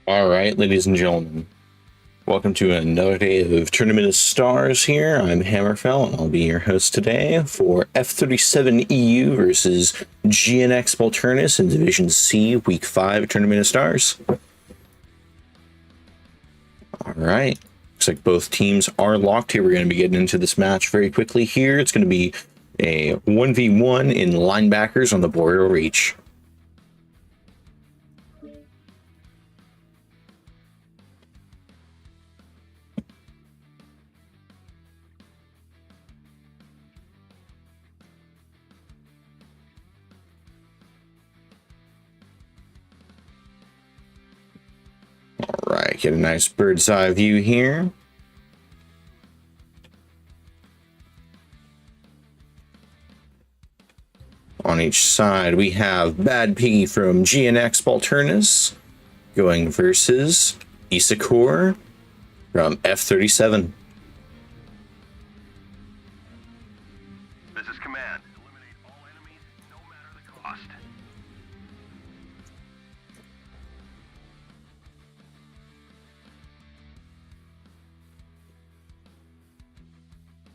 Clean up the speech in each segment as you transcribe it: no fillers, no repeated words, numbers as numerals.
All right, ladies and gentlemen, welcome to another day of Tournament of Stars here. I'm Hammerfell, and I'll be your host today for F37 EU versus GNX Balternis in Division C, Week 5 Tournament of Stars. All right, looks like both teams are locked here. We're going to be getting into this match very quickly here. It's going to be a 1v1 in linebackers on the Boreal Reach. All right, get a nice bird's eye view here. On each side, we have Bad Piggy from GNX Balternis going versus Issacore from F37. This is Command. Eliminate all enemies, no matter the cost.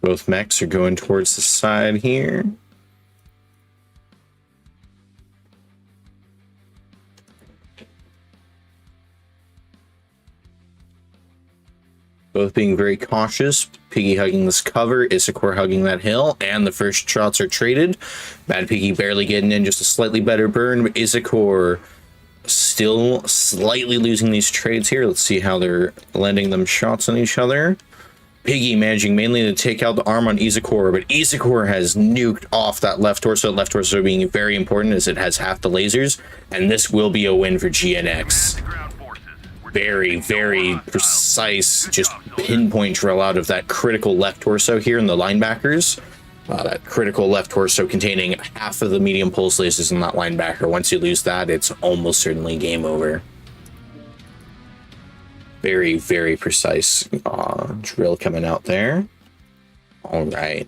Both mechs are going towards the side here. Both being very cautious. Piggy hugging this cover, Issacore hugging that hill, and the first shots are traded. Bad Piggy barely getting in, just a slightly better burn, but Issacore still slightly losing these trades here. Let's see how they're landing them shots on each other. Piggy managing mainly to take out the arm on Issacore, but Issacore has nuked off that left torso being very important as it has half the lasers, and this will be a win for GNX. Very, very precise, just pinpoint drill out of that critical left torso here in the linebackers. That critical left torso containing half of the medium pulse lasers in that linebacker. Once you lose that, it's almost certainly game over. Very, very precise drill coming out there. All right.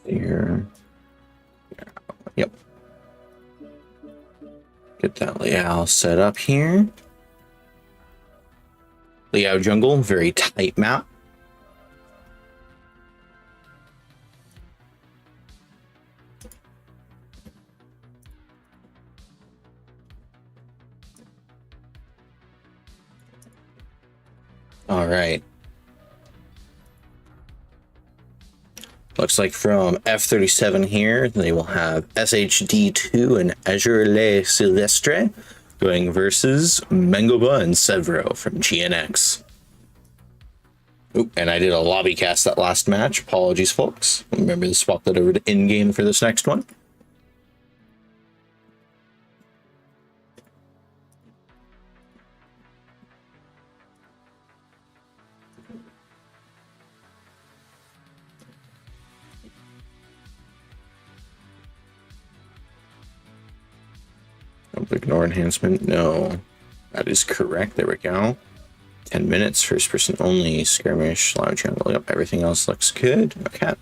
Here. Yep. Get that layout set up here. Layout jungle, very tight map. All right. Looks like from F37 here, they will have SHD2 and Azure Le Silvestre going versus Mengoba and Severo from GNX. Oop, and I did a lobby cast that last match. Apologies, folks. Remember to swap that over to in-game for this next one. Don't ignore enhancement. No, that is correct. There we go. 10 minutes, first person only, skirmish, loud jungle. Yep, everything else looks good. Okay.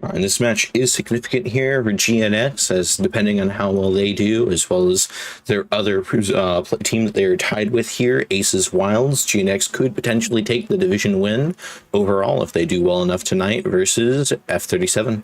And this match is significant here for GNX, as depending on how well they do, as well as their other team that they are tied with here, Aces Wilds, GNX could potentially take the division win overall if they do well enough tonight versus F37.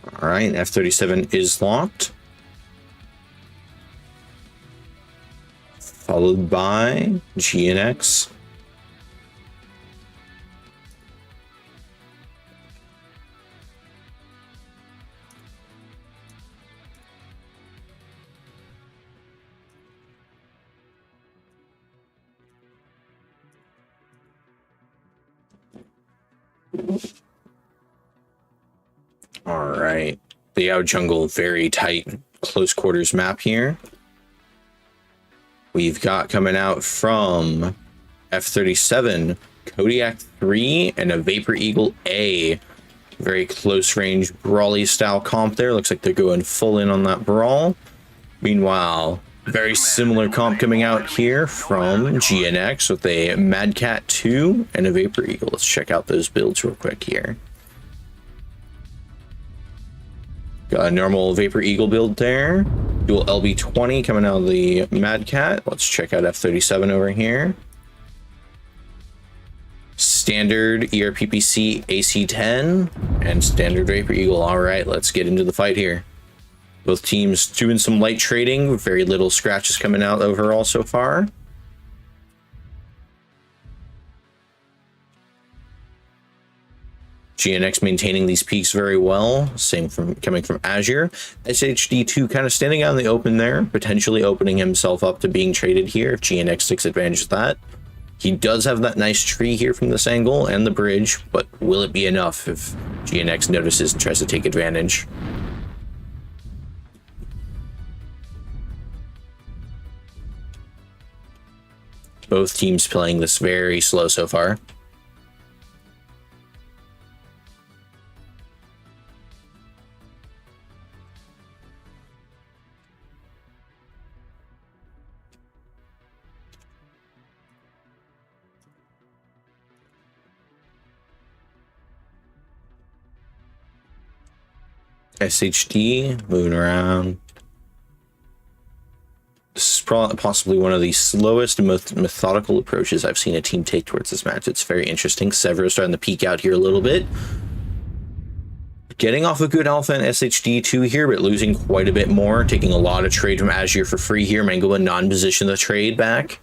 All right, F37 is locked. Followed by GNX. All right, the out jungle, very tight, close quarters map here. We've got coming out from F37, Kodiak 3, and a Vapor Eagle A. Very close range brawly style comp there. Looks like they're going full in on that brawl. Meanwhile, very similar comp coming out here from GNX with a Mad Cat 2 and a Vapor Eagle. Let's check out those builds real quick here. Got a normal Vapor Eagle build there. Dual LB20 coming out of the Mad Cat. Let's check out F37 over here. Standard ERPPC AC10 and standard Vapor Eagle. All right, let's get into the fight here. Both teams doing some light trading. Very little scratches coming out overall so far. GNX maintaining these peaks very well. Same from coming from Azure. SHD2 kind of standing out in the open there, potentially opening himself up to being traded here if GNX takes advantage of that. He does have that nice tree here from this angle and the bridge, but will it be enough if GNX notices and tries to take advantage? Both teams playing this very slow so far. SHD moving around. This is probably possibly one of the slowest and most methodical approaches I've seen a team take towards this match. It's very interesting. Severo starting to peek out here a little bit. Getting off a good alpha in SHD2 here, but losing quite a bit more. Taking a lot of trade from Azure for free here. Mangoba non-position the trade back.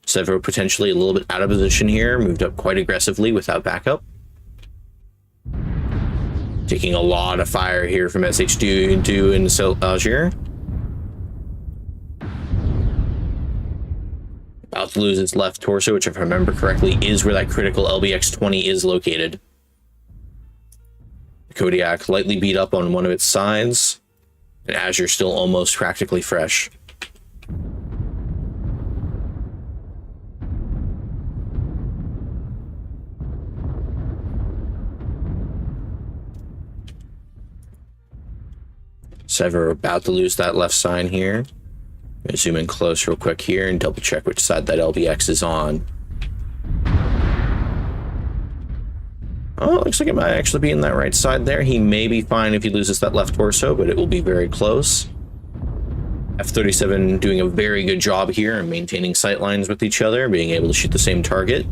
Severo potentially a little bit out of position here. Moved up quite aggressively without backup. Taking a lot of fire here from SH2 and Azure. About to lose its left torso, which if I remember correctly is where that critical LBX-20 is located. Kodiak lightly beat up on one of its sides, and Azure still almost practically fresh. Severo about to lose that left side here. Gonna zoom in close real quick here and double check which side that LBX is on. Oh, it looks like it might actually be in that right side there. He may be fine if he loses that left torso, but it will be very close. F37 doing a very good job here and maintaining sight lines with each other, being able to shoot the same target.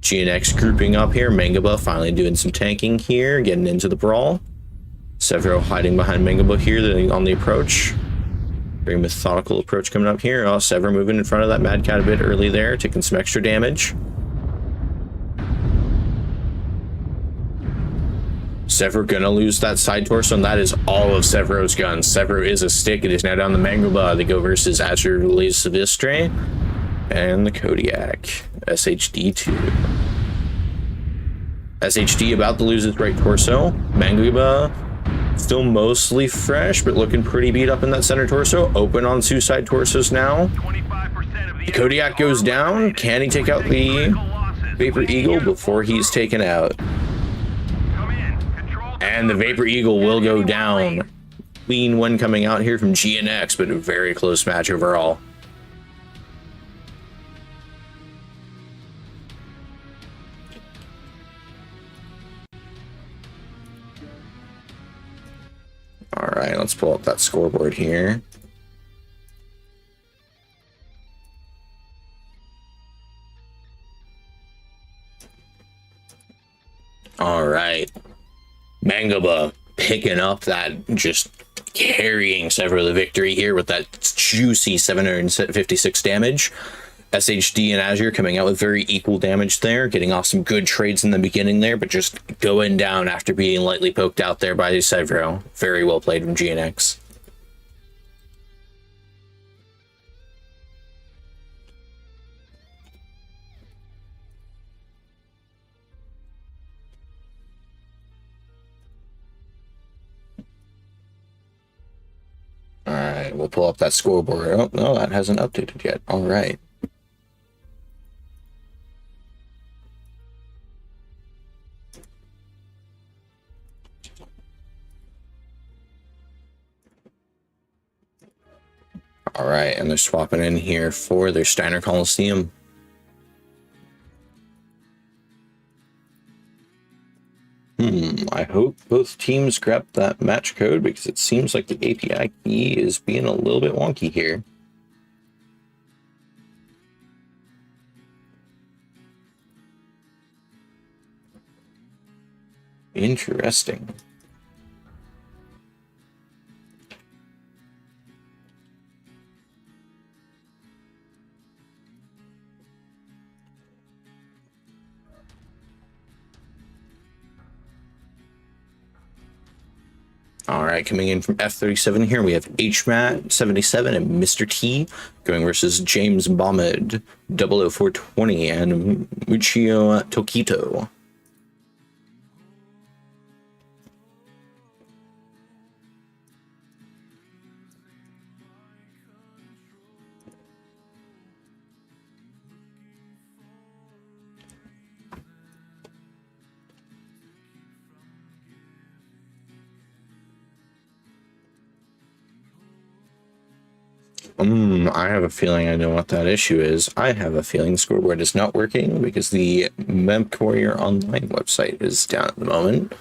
GNX grouping up here. Mangoba finally doing some tanking here, getting into the brawl. Severo hiding behind Mangoba here on the approach. Very methodical approach coming up here. Oh, Severo moving in front of that Mad Cat a bit early there, taking some extra damage. Severo gonna lose that side torso, and that is all of Severo's guns. Severo is a stick. It is now down the Mangoba. They go versus Azure Relays Sivistre and the Kodiak. SHD2. SHD about to lose its right torso. Mangoba still mostly fresh, but looking pretty beat up in that center torso. Open on two side torsos now. The Kodiak goes down. Can he take out the Vapor Eagle before he's taken out? And the Vapor Eagle will go down. Clean win coming out here from GNX, but a very close match overall. All right, let's pull up that scoreboard here. All right. Mangaba picking up that, just carrying several the victory here with that juicy 756 damage. SHD and Azure coming out with very equal damage there, getting off some good trades in the beginning there, but just going down after being lightly poked out there by Severo. Very well played from GNX. All right, we'll pull up that scoreboard. Oh, no, that hasn't updated yet. All right. All right, and they're swapping in here for their Steiner Coliseum. I hope both teams grab that match code because it seems like the API key is being a little bit wonky here. Interesting. All right, coming in from F37 here, we have HMAT77 and Mr. T going versus James Bombed, 00420, and Muchio Tokito. I have a feeling I know what that issue is. I have a feeling the scoreboard is not working because the MemCourier Online website is down at the moment.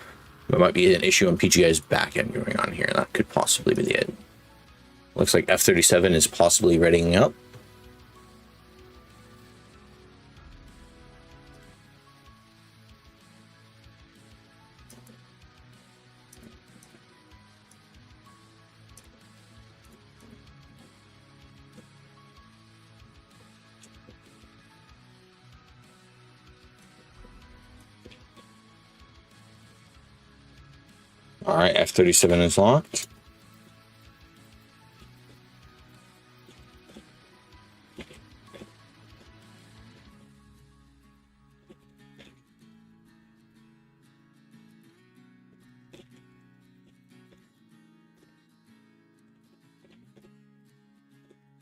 There might be an issue on PGI's backend going on here. That could possibly be it. Looks like F37 is possibly readying up. All right, F37 is locked.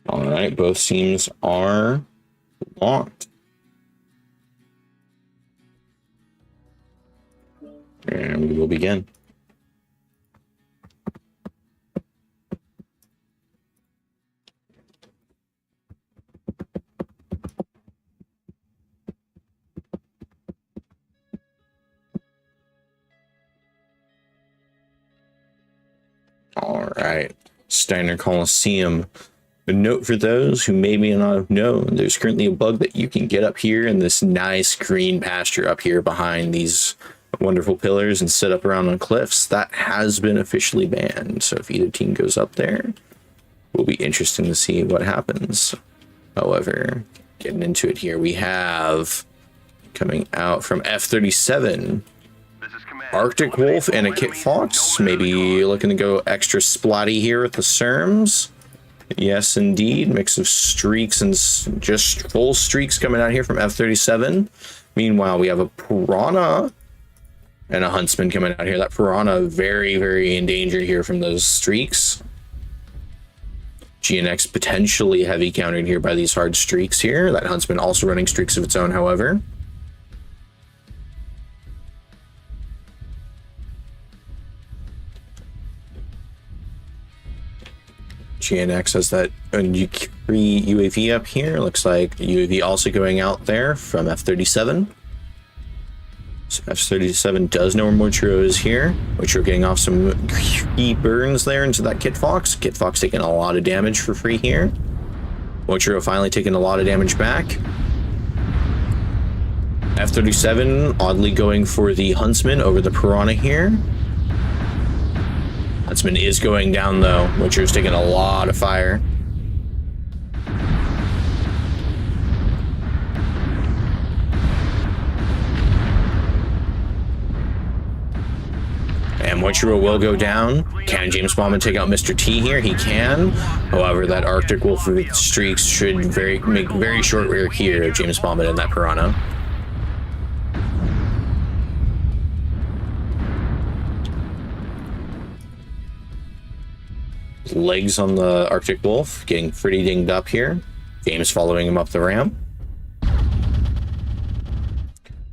All right, both seams are locked. And we will begin. All right, Steiner Coliseum. A note for those who may not have known, there's currently a bug that you can get up here in this nice green pasture up here behind these wonderful pillars and sit up around on cliffs. That has been officially banned. So if either team goes up there, it will be interesting to see what happens. However, getting into it here, we have coming out from F37. Arctic Wolf and a Kit Fox, maybe looking to go extra splotty here with the Serms. Yes, indeed. Mix of streaks and just full streaks coming out here from F37. Meanwhile, we have a Piranha and a Huntsman coming out here. That Piranha very, very endangered here from those streaks. GNX potentially heavy countered here by these hard streaks here. That Huntsman also running streaks of its own, however. GNX has that UAV up here. Looks like UAV also going out there from F37. So F37 does know where Mochiro is here, which are getting off some key burns there into that Kit Fox. Kit Fox taking a lot of damage for free here. Mochiro finally taking a lot of damage back. F37 oddly going for the Huntsman over the Piranha here. Huntsman is going down, though. Witcher's taking a lot of fire. And Witcher will go down. Can James Bondman take out Mr. T here? He can. However, that Arctic Wolf with streaks should make very short work here of James Bondman and that Piranha. Legs on the Arctic Wolf, getting pretty dinged up here. James following him up the ramp.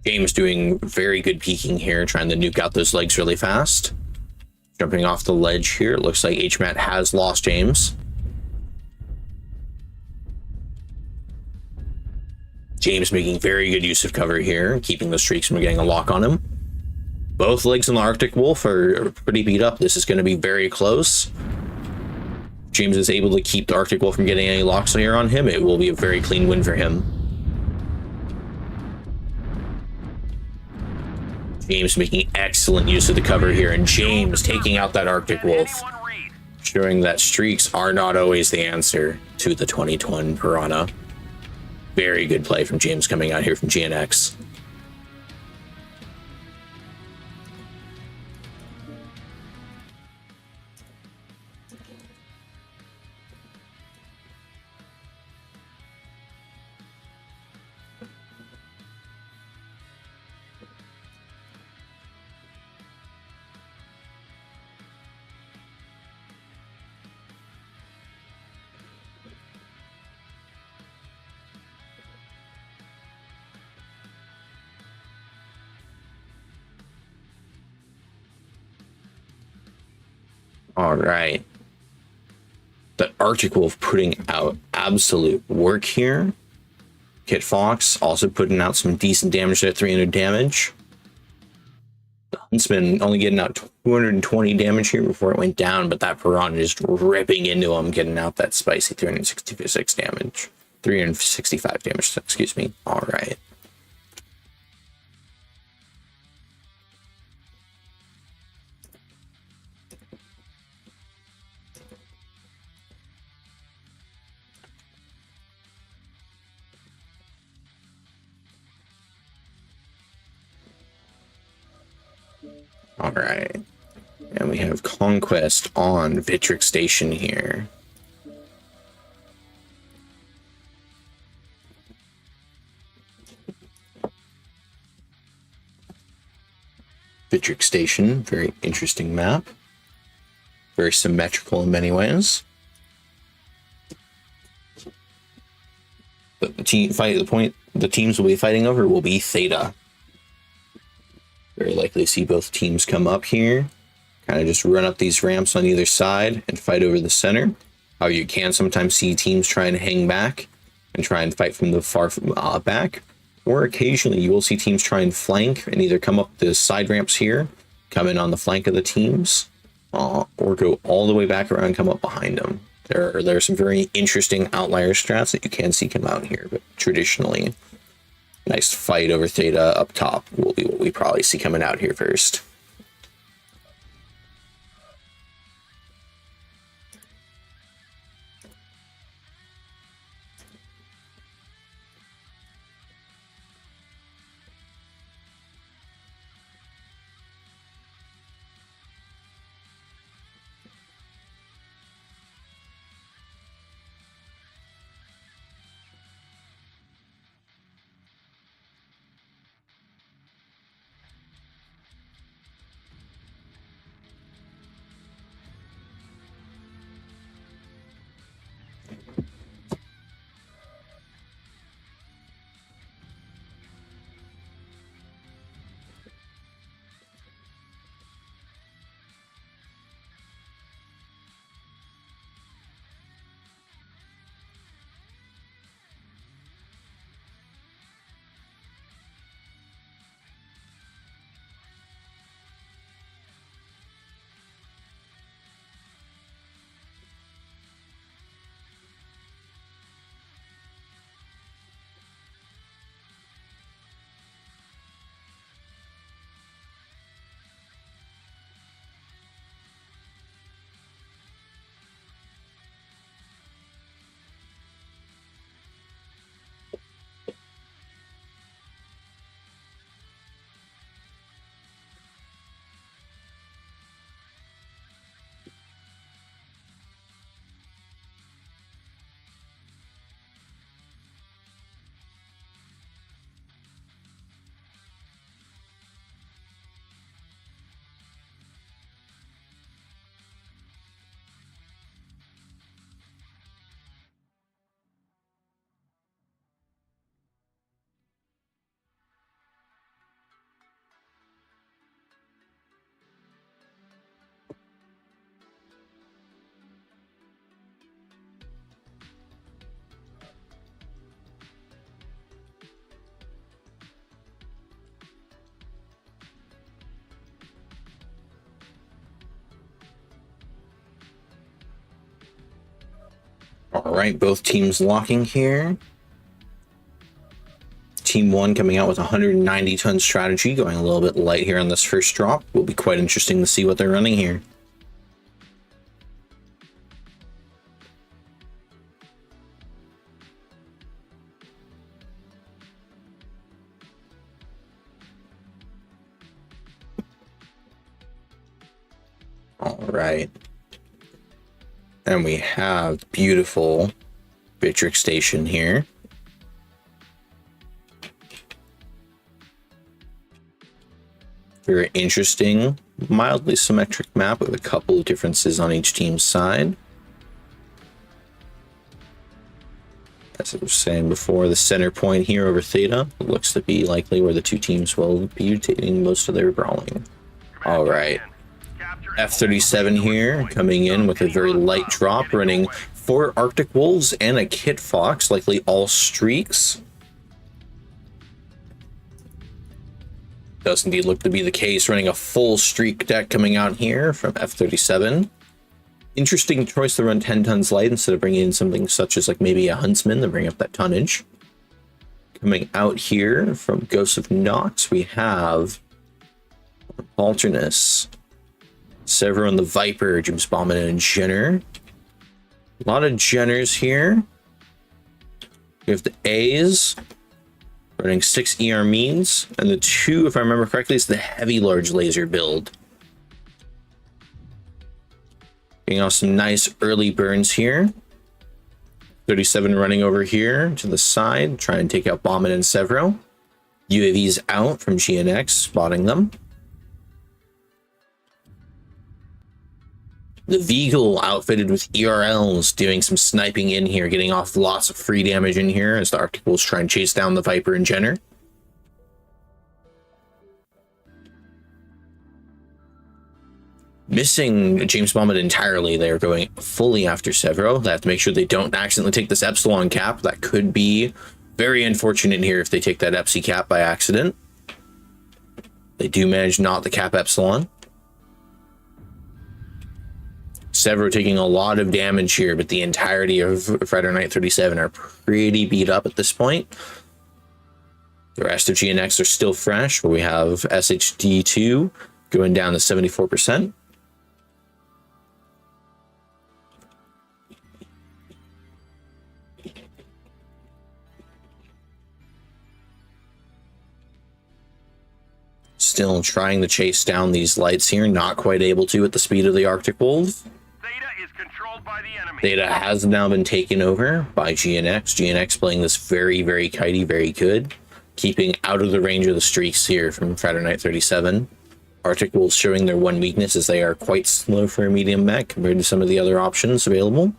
James doing very good peeking here, trying to nuke out those legs really fast. Jumping off the ledge here. It looks like HMAT has lost James. James making very good use of cover here, keeping the streaks from getting a lock on him. Both legs on the Arctic Wolf are pretty beat up. This is going to be very close. James is able to keep the Arctic Wolf from getting any locks here on him. It will be a very clean win for him. James making excellent use of the cover here, and James taking out that Arctic Wolf, showing that streaks are not always the answer to the 2020 Piranha. Very good play from James coming out here from GNX. All right. The Arctic Wolf putting out absolute work here. Kit Fox also putting out some decent damage at 300 damage. The Huntsman only getting out 220 damage here before it went down, but that Piranha just ripping into him, getting out that spicy 366 damage. 365 damage, excuse me. All right. All right, and we have Conquest on Vitric Station here. Vitric Station, very interesting map. Very symmetrical in many ways. But the teams will be fighting over will be Theta. Very likely to see both teams come up here, kind of just run up these ramps on either side and fight over the center. How you can sometimes see teams try and hang back and try and fight from the far back, or occasionally you will see teams try and flank and either come up the side ramps here, come in on the flank of the teams, or go all the way back around and come up behind them. There are some very interesting outlier strats that you can see come out here, but traditionally, nice fight over Theta up top will be what we probably see coming out here first. All right, both teams locking here. Team 1 coming out with 190-ton strategy, going a little bit light here on this first drop. Will be quite interesting to see what they're running here. All right. And we have beautiful Bitrick Station here. Very interesting, mildly symmetric map with a couple of differences on each team's side. As I was saying before, the center point here over Theta looks to be likely where the two teams will be taking most of their brawling. All right. F37 here coming in with a very light drop, running 4 Arctic Wolves and a Kit Fox, likely all streaks. Does indeed look to be the case, running a full streak deck coming out here from F37. Interesting choice to run 10 tons light instead of bringing in something such as like maybe a Huntsman to bring up that tonnage. Coming out here from Ghosts of Nox, we have Balternis, Severo and the Viper, James Bauman and Jenner. A lot of Jenners here. We have the A's running 6 ER means, and the 2, if I remember correctly, is the heavy large laser build. Getting off some nice early burns here. 37 running over here to the side, trying to take out Bauman and Severo. UAVs out from GNX, spotting them. The Veagle outfitted with ERLs, doing some sniping in here, getting off lots of free damage in here as the Arctic Wolves try and chase down the Viper and Jenner. Missing James Bauman entirely. They're going fully after Severo. They have to make sure they don't accidentally take this Epsilon cap. That could be very unfortunate here if they take that Epsi cap by accident. They do manage not to cap Epsilon. Severo taking a lot of damage here, but the entirety of Friday Night 37 are pretty beat up at this point. The rest of GNX are still fresh, but we have SHD2 going down to 74%. Still trying to chase down these lights here, not quite able to at the speed of the Arctic Wolf. By the enemy. Theta has now been taken over by GNX. GNX playing this very, very kitey, very good. Keeping out of the range of the streaks here from Friday Night 37. Arctic Wolves showing their one weakness as they are quite slow for a medium mech compared to some of the other options available.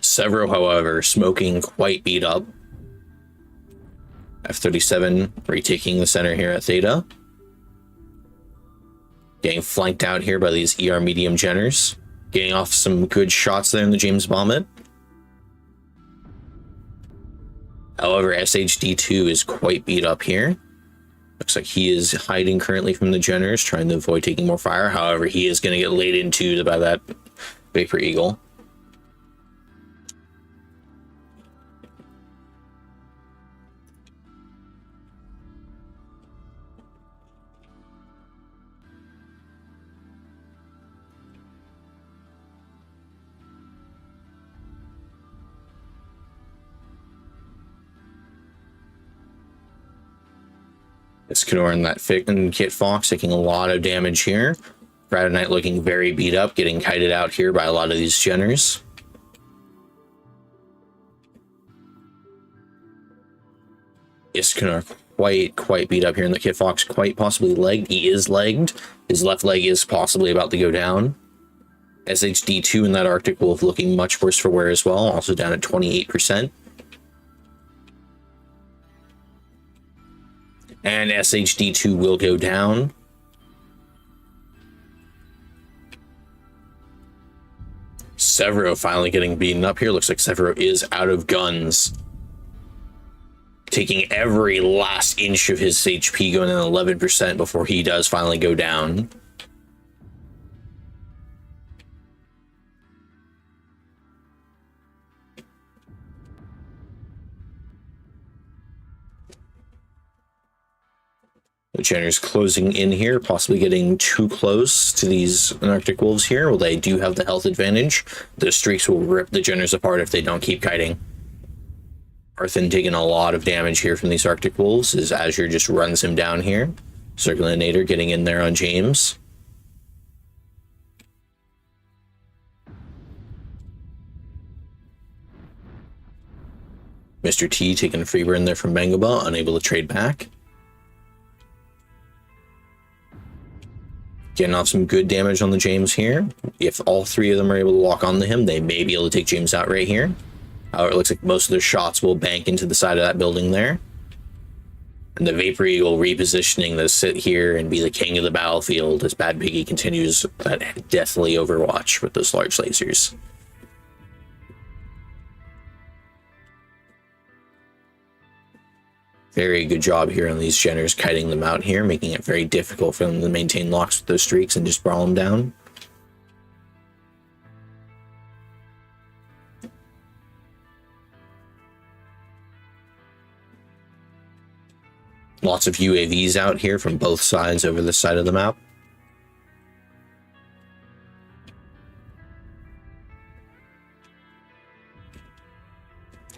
Severo, however, smoking quite beat up. F37 retaking the center here at Theta. Getting flanked out here by these ER medium Jenners. Getting off some good shots there in the James Bauman. However, SHD2 is quite beat up here. Looks like he is hiding currently from the Jenners, trying to avoid taking more fire. However, he is going to get laid into by that Vapor Eagle. Escanor and that and Kit Fox taking a lot of damage here. Friday Night looking very beat up, getting kited out here by a lot of these Jenners. Escanor quite beat up here, and the Kit Fox quite possibly legged. He is legged. His left leg is possibly about to go down. SHD2 and that Arctic Wolf looking much worse for wear as well, also down at 28%. And SHD2 will go down. Severo finally getting beaten up here. Looks like Severo is out of guns. Taking every last inch of his HP, going in 11% before he does finally go down. The Jenner's closing in here, possibly getting too close to these Arctic Wolves here. Well, they do have the health advantage. The streaks will rip the Jenners apart if they don't keep kiting. Arthen taking a lot of damage here from these Arctic Wolves as Azure just runs him down here. Circulinator getting in there on James. Mr. T taking a free burn there from Mangaba, unable to trade back. Getting off some good damage on the James here. If all three of them are able to lock onto him, they may be able to take James out right here. However, it looks like most of their shots will bank into the side of that building there. And the Vapor Eagle repositioning to sit here and be the king of the battlefield as Bad Piggy continues that deathly overwatch with those large lasers. Very good job here on these Jenners, kiting them out here, making it very difficult for them to maintain locks with those streaks and just brawl them down. Lots of UAVs out here from both sides over this side of the map.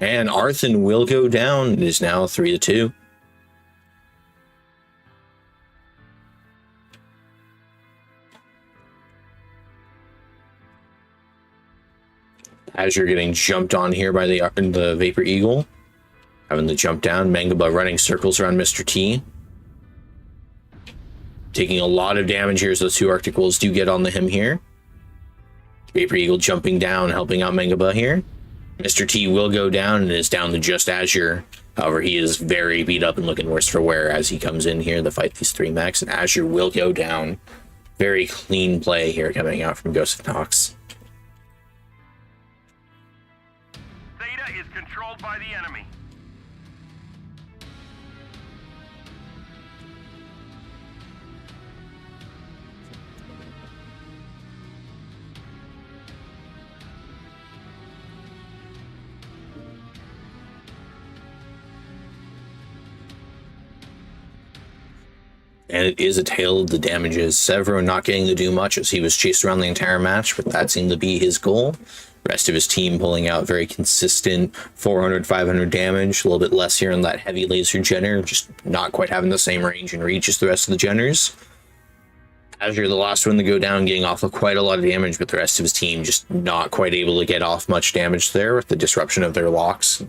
And Arthen will go down. It is now 3-2. Azure getting jumped on here by the Vapor Eagle. Having the jump down. Mangaba running circles around Mr. T. Taking a lot of damage here as those two Arctic Wolves do get onto him here. Vapor Eagle jumping down, helping out Mangaba here. Mr. T will go down and is down to just Azure. However, he is very beat up and looking worse for wear as he comes in here to fight these three mechs, and Azure will go down. Very clean play here coming out from Ghost of Nox. Theta is controlled by the enemy. And it is a tale of the damages. Severo not getting to do much as he was chased around the entire match, but that seemed to be his goal. Rest of his team pulling out very consistent 400, 500 damage, a little bit less here on that heavy laser Jenner, just not quite having the same range and reach as the rest of the Jenners. Azure, the last one to go down, getting off of quite a lot of damage, but the rest of his team just not quite able to get off much damage there with the disruption of their locks.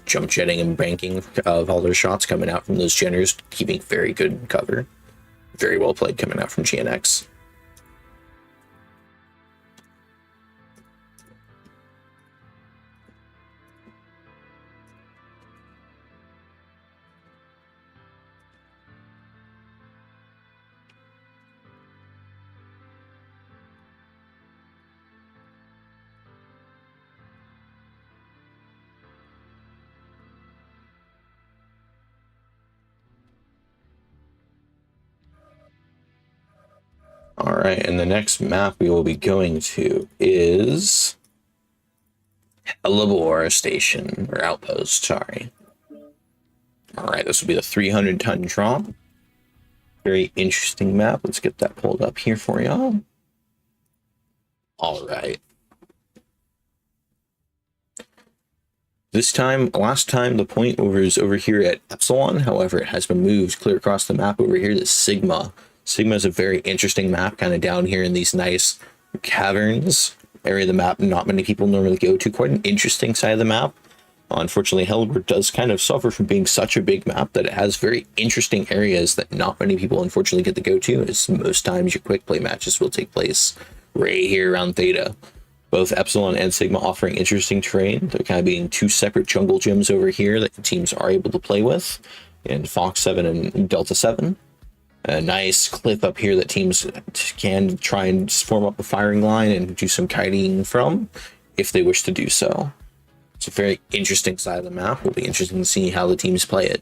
Jump jetting and banking of all their shots coming out from those Jenners, keeping very good cover. Very well played coming out from GNX. All right, and the next map we will be going to is Elabora Station, or Outpost, sorry. All right, this will be the 300-ton drop. Very interesting map. Let's get that pulled up here for y'all. All right. Last time, the point was over here at Epsilon. However, it has been moved clear across the map over here to Sigma. Sigma is a very interesting map, kind of down here in these nice caverns area of the map not many people normally go to. Quite an interesting side of the map. Unfortunately, Helbert does kind of suffer from being such a big map that it has very interesting areas that not many people unfortunately get to go to, as most times your quick play matches will take place right here around Theta. Both Epsilon and Sigma offering interesting terrain. They're kind of being two separate jungle gyms over here that the teams are able to play with in Fox 7 and Delta 7. A nice cliff up here that teams can try and form up a firing line and do some kiting from if they wish to do so. It's a very interesting side of the map. It'll be interesting to see how the teams play it.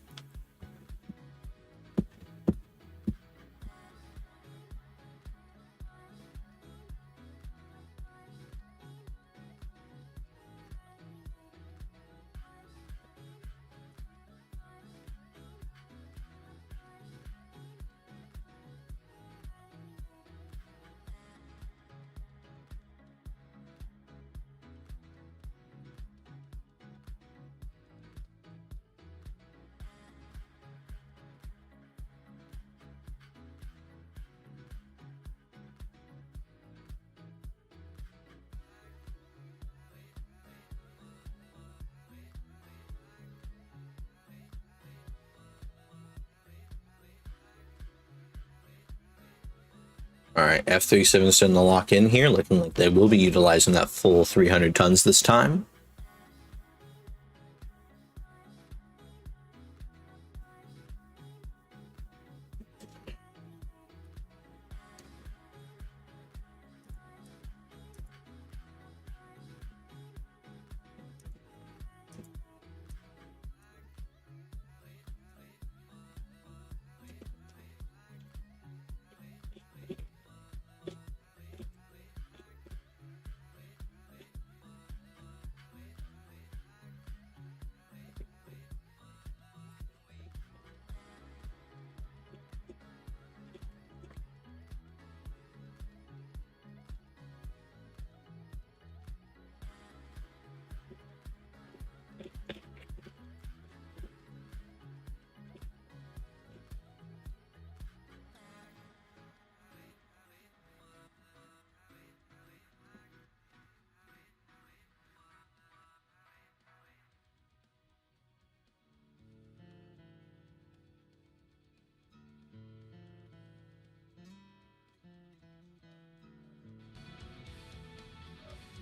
All right, F37 is starting to lock in here, looking like they will be utilizing that full 300 tons this time.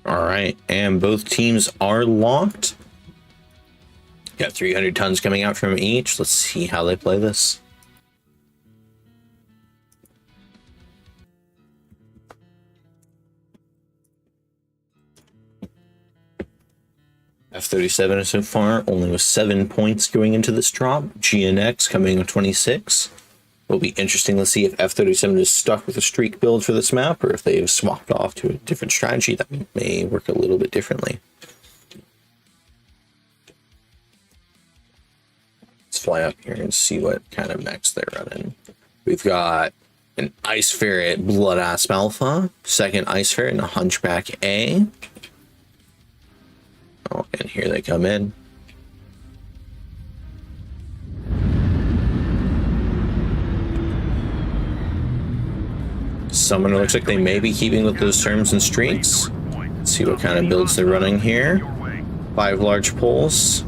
All right, and both teams are locked. Got 300 tons coming out from each. Let's see how they play this. F37 so far, only with 7 points going into this drop. GNX coming with 26. It'll be interesting to see if F37 is stuck with a streak build for this map, or if they've swapped off to a different strategy that may work a little bit differently. Let's fly up here and see what kind of mechs they're running. We've got an Ice Ferret Blood Asp Alpha, second Ice Ferret and a Hunchback A. Oh, and here they come in. Summoner looks like they may be keeping with those terms and streaks. Let's see what kind of builds they're running here. 5 large pulls.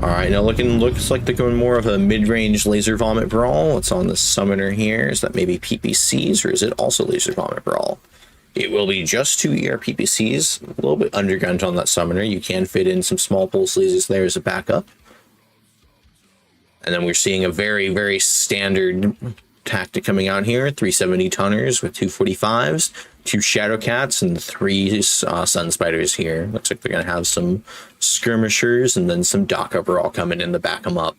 Alright, now looks like they're going more of a mid-range laser vomit brawl. What's on the summoner here? Is that maybe PPCs, or is it also laser vomit brawl? It will be just 2 ER PPCs, a little bit undergunned on that summoner. You can fit in some small pulse lasers there as a backup. And then we're seeing a very, very standard tactic coming out here. 370 tonners with 245s, 2 Shadow Cats, and 3 Sun Spiders here. Looks like they're going to have some skirmishers and then some Dock Overall coming in to back them up.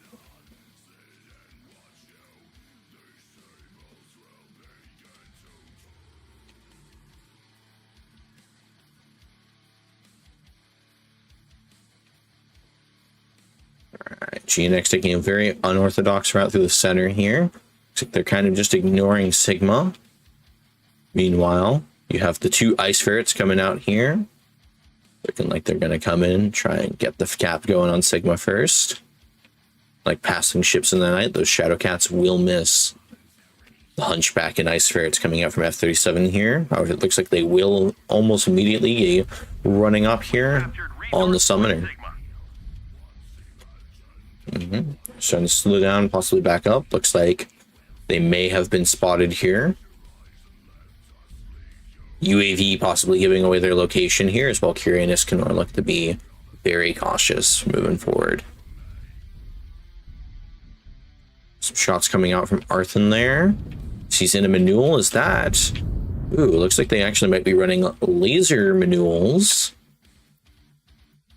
Alright, GNX taking a very unorthodox route through the center here. Looks like they're kind of just ignoring Sigma. Meanwhile, you have the 2 Ice Ferrets coming out here. Looking like they're going to come in, try and get the cap going on Sigma first. Like passing ships in the night, those Shadow Cats will miss. The Hunchback and Ice Ferrets coming out from F37 here. However, it looks like they will almost immediately be running up here on the Summoner. Starting to slow down, possibly back up. Looks like they may have been spotted here. UAV possibly giving away their location here, as Valkyria and Iskanor look to be very cautious moving forward. Some shots coming out from Arthen there. Sees in a Manual, is that? Ooh, looks like they actually might be running laser Manuals.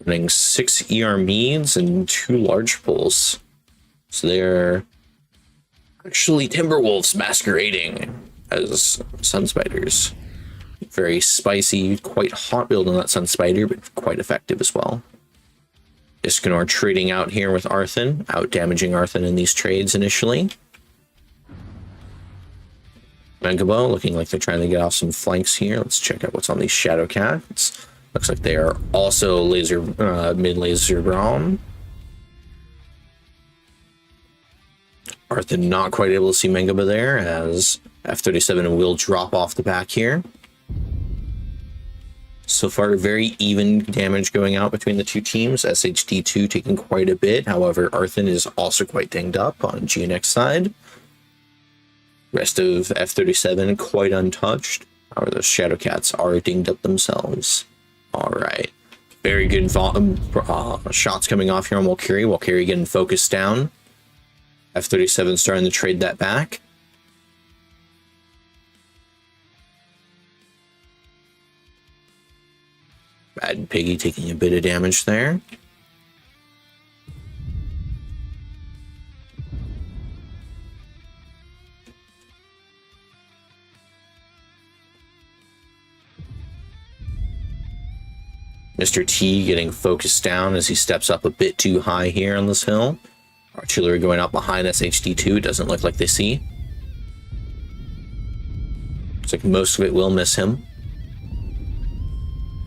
Running 6 ER Meads and 2 large pulls. So they're actually Timberwolves masquerading as Sun Spiders. Very spicy, quite hot build on that Sun Spider, but quite effective as well. Iskanor trading out here with Arthen, out damaging Arthen in these trades initially. Mengabo looking like they're trying to get off some flanks here. Let's check out what's on these Shadow Cats. Looks like they are also laser mid-laser brawl. Arthen not quite able to see Mengaba there, as F37 will drop off the back here. So far, very even damage going out between the two teams. SHD2 taking quite a bit. However, Arthen is also quite dinged up on GNX side. Rest of F37 quite untouched. However, those Shadow Cats are dinged up themselves. All right. Very good shots coming off here on Walkiri. Walkiri getting focused down. F37 starting to trade that back. Bad Piggy taking a bit of damage there. Mr. T getting focused down as he steps up a bit too high here on this hill. Artillery going out behind SHD2. It doesn't look like they see. Looks like most of it will miss him.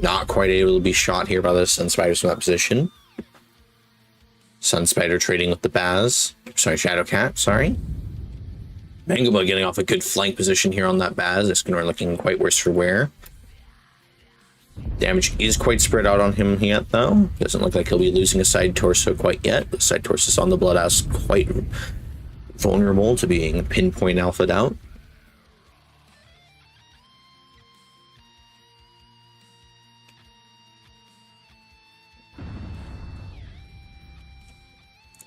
Not quite able to be shot here by the Sun Spiders from that position. Sun Spider trading with the Baz. Sorry, Shadow Cat, sorry. Mangaba getting off a good flank position here on that Baz. Escanor looking quite worse for wear. Damage is quite spread out on him yet, though. Doesn't look like he'll be losing a side torso quite yet. The side torso on the Bloodhouse quite vulnerable to being pinpoint alpha'd out.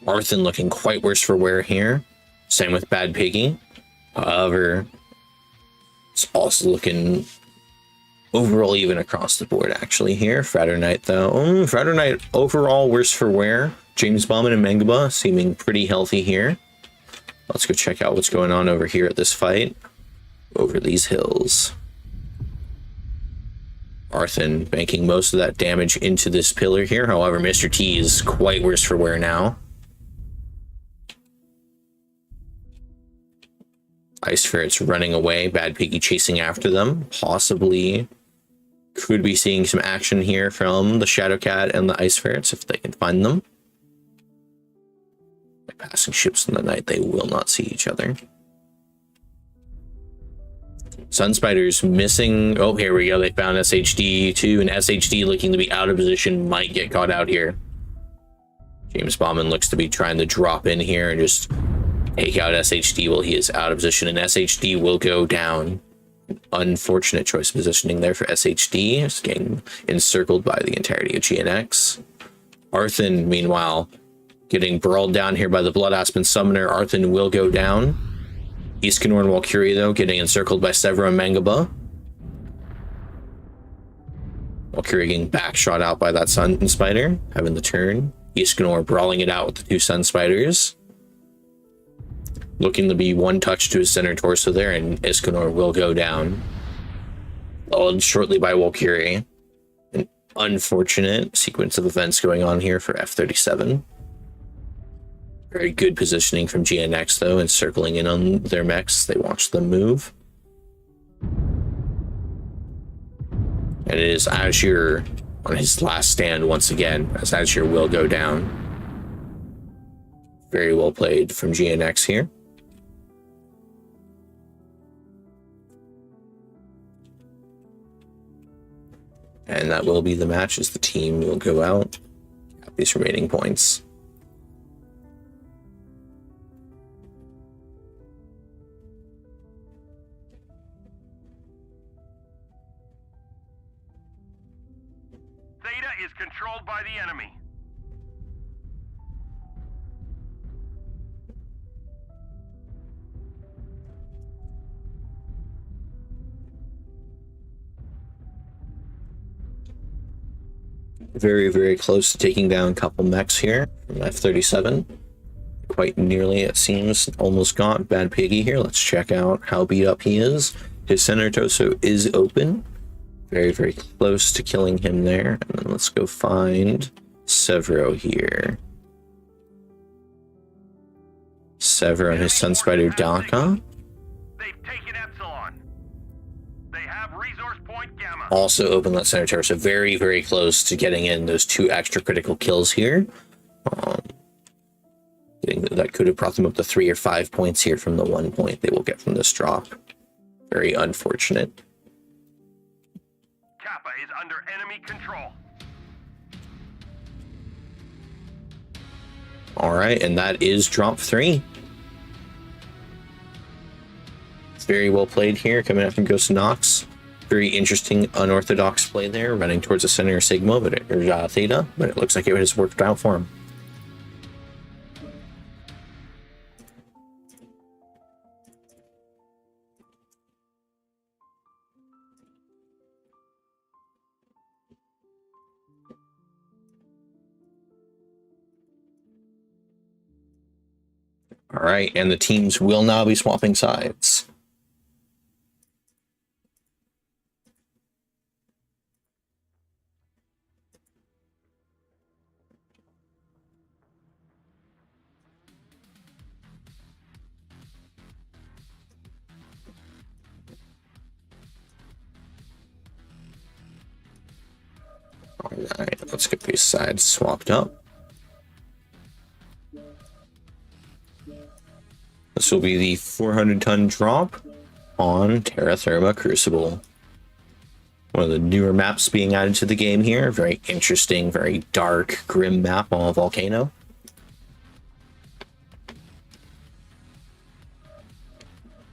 Arthen looking quite worse for wear here. Same with Bad Piggy. However, it's also looking overall even across the board actually here. Fraternite though. Fraternite overall worse for wear. James Bauman and Mangaba seeming pretty healthy here. Let's go check out what's going on over here at this fight. Over these hills. Arthen banking most of that damage into this pillar here. However, Mr. T is quite worse for wear now. Ice Ferrets running away. Bad Piggy chasing after them. Possibly could be seeing some action here from the Shadow Cat and the Ice Ferrets if they can find them. By passing ships in the night, they will not see each other. Sun Spiders missing. Oh, here we go. They found SHD2, and SHD looking to be out of position might get caught out here. James Bauman looks to be trying to drop in here and just take out SHD while he is out of position, and SHD will go down. Unfortunate choice of positioning there for SHD. It's getting encircled by the entirety of GNX. Arthen, meanwhile, getting brawled down here by the Blood Aspen Summoner. Arthen will go down. Iskanor and Walkiri, though, getting encircled by Severo and Mangaba. Walkiri getting back shot out by that Sun Spider, having the turn. Iskanor brawling it out with the two Sun Spiders. Looking to be one touch to his center torso there, and Iskanor will go down. Followed shortly by Walkiri. An unfortunate sequence of events going on here for F37. Very good positioning from GNX, though, and circling in on their mechs. They watch them move. And it is Azure on his last stand once again, as Azure will go down. Very well played from GNX here. And that will be the match as the team will go out at these remaining points. Theta is controlled by the enemy. Very, very close to taking down a couple mechs here from F37. Quite nearly, it seems. Almost got Bad Piggy here. Let's check out how beat up he is. His center torso is open. Very, very close to killing him there. And then let's go find Severo here. Severo and his Sun Spider Daka. They've taken Epsilon. They have resource point Gamma. Also open that center torso. Very, very close to getting in those two extra critical kills here. That could have brought them up to 3 or 5 points here from the 1 point they will get from this drop. Very unfortunate. Kappa is under enemy control. All right, and that is drop 3. Very well played here, coming out from Ghost of Nox. Very interesting, unorthodox play there, running towards the center of Sigma, or Theta, but it looks like it has worked out for him. All right, and the teams will now be swapping sides. All right, let's get these sides swapped up. This will be the 400-ton drop on Terra Therma Crucible. One of the newer maps being added to the game here. Very interesting, very dark, grim map on a volcano.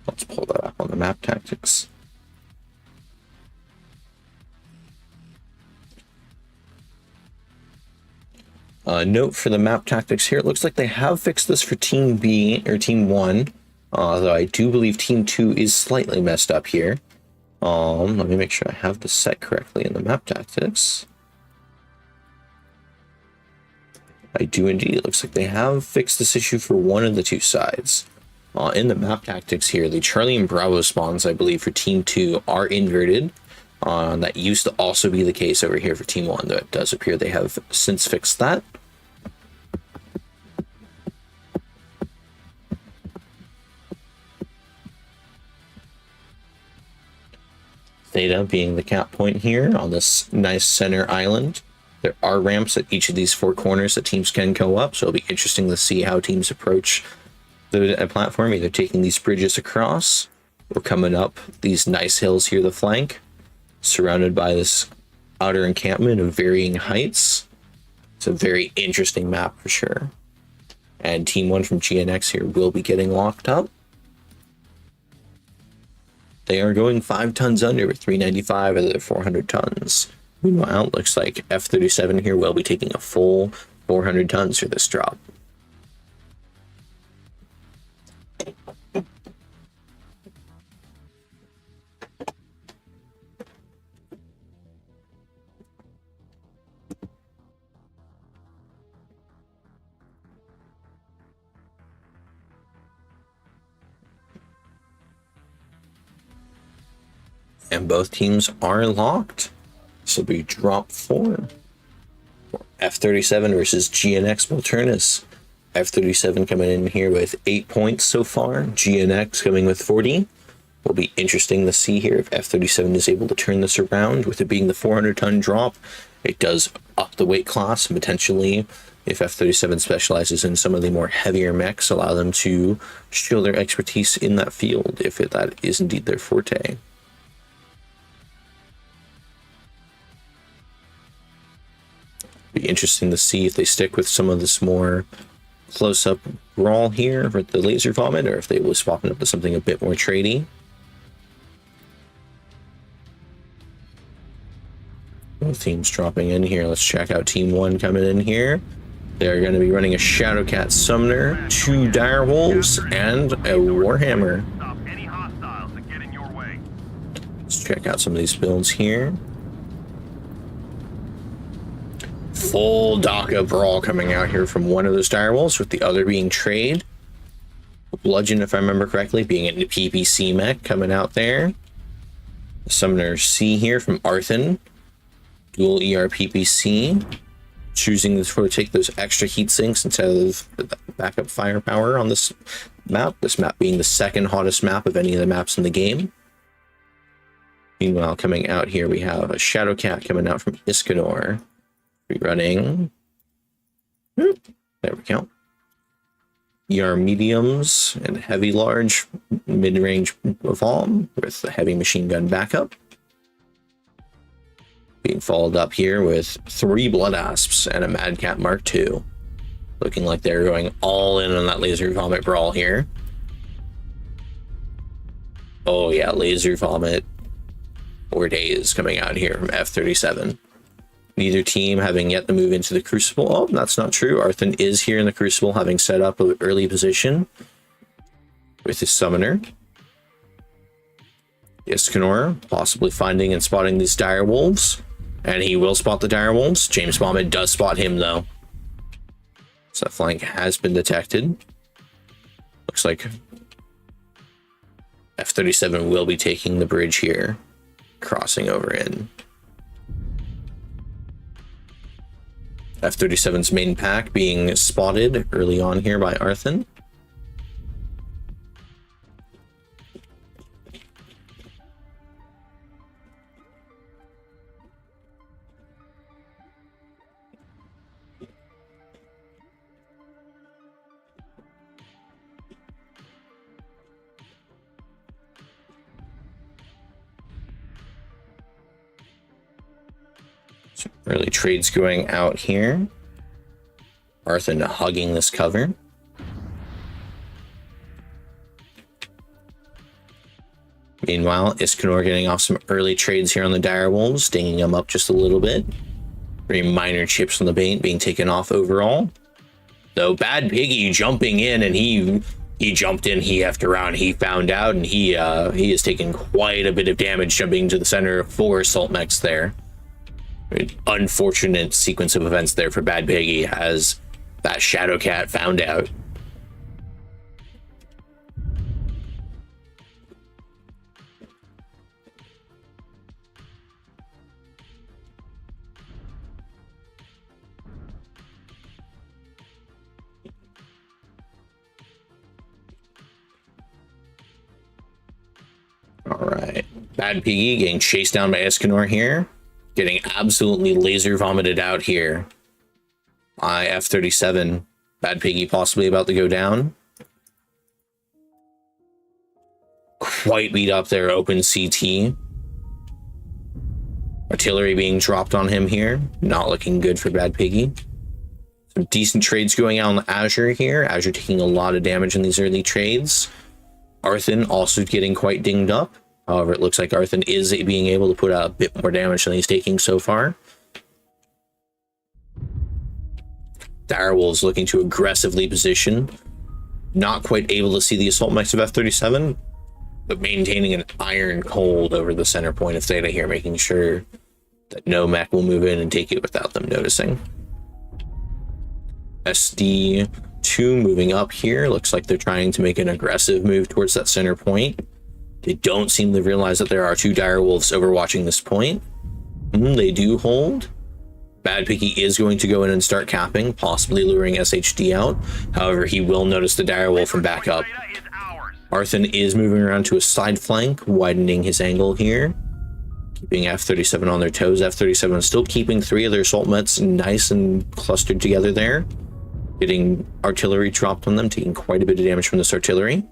Let's pull that up on the map tactics. Note for the map tactics here, it looks like they have fixed this for Team B, or Team 1, though I do believe Team 2 is slightly messed up here. Let me make sure I have this set correctly in the map tactics. I do indeed. It looks like they have fixed this issue for one of the two sides. In the map tactics here, the Charlie and Bravo spawns, I believe, for Team 2 are inverted. That used to also be the case over here for Team 1, though it does appear they have since fixed that. Theta being the cap point here on this nice center island. There are ramps at each of these four corners that teams can go up, so it'll be interesting to see how teams approach the platform, either taking these bridges across or coming up these nice hills here, the flank, surrounded by this outer encampment of varying heights. It's a very interesting map for sure. And Team 1 from GNX here will be getting locked up. They are going 5 tons under with 395 of their 400 tons. Meanwhile, it looks like F37 here will be taking a full 400 tons for this drop. And both teams are locked. This will be drop 4. F37 versus GNX Balternis. F37 coming in here with 8 points so far. GNX coming with 40. Will be interesting to see here if F37 is able to turn this around. With it being the 400-ton drop, it does up the weight class, and potentially, if F37 specializes in some of the more heavier mechs, allow them to show their expertise in that field, if that is indeed their forte. Be interesting to see if they stick with some of this more close-up brawl here with the laser vomit, or if they will swap it up to something a bit more tradey. Both teams dropping in here. Let's check out Team 1 coming in here. They're going to be running a Shadowcat Summoner, 2 Direwolves, and a Warhammer. Stop any hostiles that get in your way. Let's check out some of these builds here. Full Daka Brawl coming out here from one of those Direwolves, with the other being Trade. Bludgeon, if I remember correctly, being a PPC mech coming out there. The Summoner C here from Arthen. Dual ER PPC. Choosing to take those extra heat sinks instead of the backup firepower on this map. This map being the second hottest map of any of the maps in the game. Meanwhile, coming out here, we have a Shadowcat coming out from Iskanor. Running. There we go. ER mediums and heavy large mid-range Vom with the heavy machine gun backup. Being followed up here with 3 Blood Asps and a Madcat Mark II. Looking like they're going all in on that laser vomit brawl here. Oh yeah, laser vomit or days coming out here from F37. Neither team having yet to move into the Crucible. Oh, that's not true. Arthur is here in the Crucible, having set up an early position with his summoner. Iskanor possibly finding and spotting these dire wolves. And he will spot the dire wolves. James Bond does spot him though. So that flank has been detected. Looks like F37 will be taking the bridge here, crossing over in. F37's main pack being spotted early on here by Arthur. Early trades going out here. Arthur hugging this cover. Meanwhile, Iskanor getting off some early trades here on the dire wolves, stinging them up just a little bit. Very minor chips on the bait being taken off overall. Though Bad Piggy jumping in, and he jumped in, he effed around, he found out, and he has taken quite a bit of damage jumping to the center of 4 assault mechs there. Unfortunate sequence of events there for Bad Piggy as that Shadow Cat found out. All right, Bad Piggy getting chased down by Iskanor here. Getting absolutely laser vomited out here by F37. Bad Piggy possibly about to go down. Quite beat up there, open CT. Artillery being dropped on him here. Not looking good for Bad Piggy. Some decent trades going out on Azure here. Azure taking a lot of damage in these early trades. Arthur also getting quite dinged up. However, it looks like Arthur is being able to put out a bit more damage than he's taking so far. Direwolves looking to aggressively position. Not quite able to see the assault mechs of F37, but maintaining an iron cold over the center point of Theta here, making sure that no mech will move in and take it without them noticing. SD2 moving up here. Looks like they're trying to make an aggressive move towards that center point. They don't seem to realize that there are 2 direwolves overwatching this point. They do hold. Bad Piggy is going to go in and start capping, possibly luring SHD out. However, he will notice the direwolf from back up. Arthur is moving around to a side flank, widening his angle here. Keeping F37 on their toes. F37 is still keeping 3 of their assault mets nice and clustered together there. Getting artillery dropped on them, taking quite a bit of damage from this artillery.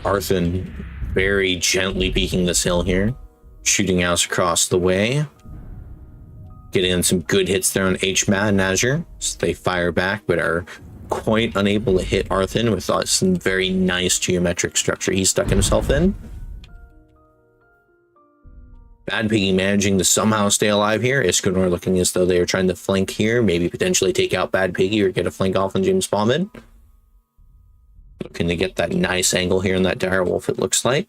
Arthur very gently peeking this hill here, shooting out across the way, getting in some good hits there on HMAD and Azure. So they fire back, but are quite unable to hit Arthur with some very nice geometric structure he's stuck himself in. Bad Piggy managing to somehow stay alive here. Iskanor looking as though they are trying to flank here, maybe potentially take out Bad Piggy or get a flank off on James Bombed. Looking to get that nice angle here in that direwolf, it looks like.